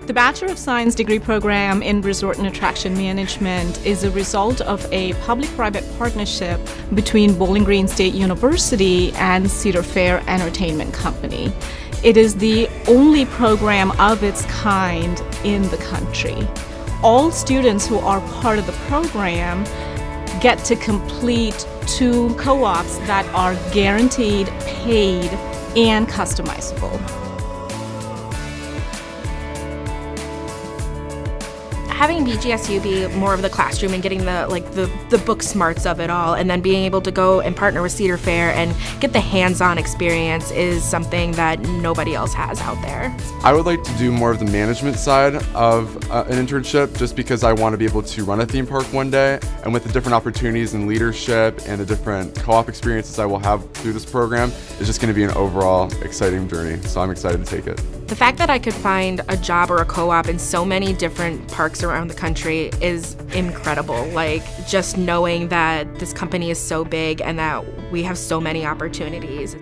The Bachelor of Science degree program in Resort and Attraction Management is a result of a public-private partnership between Bowling Green State University and Cedar Fair Entertainment Company. It is the only program of its kind in the country. All students who are part of the program get to complete 2 co-ops that are guaranteed, paid, and customizable. Having BGSU be more of the classroom and getting the book smarts of it all, and then being able to go and partner with Cedar Fair and get the hands-on experience is something that nobody else has out there. I would like to do more of the management side of an internship, just because I want to be able to run a theme park one day, and with the different opportunities in leadership and the different co-op experiences I will have through this program, it's just going to be an overall exciting journey, so I'm excited to take it. The fact that I could find a job or a co-op in so many different parks around the country is incredible. Like, just knowing that this company is so big and that we have so many opportunities.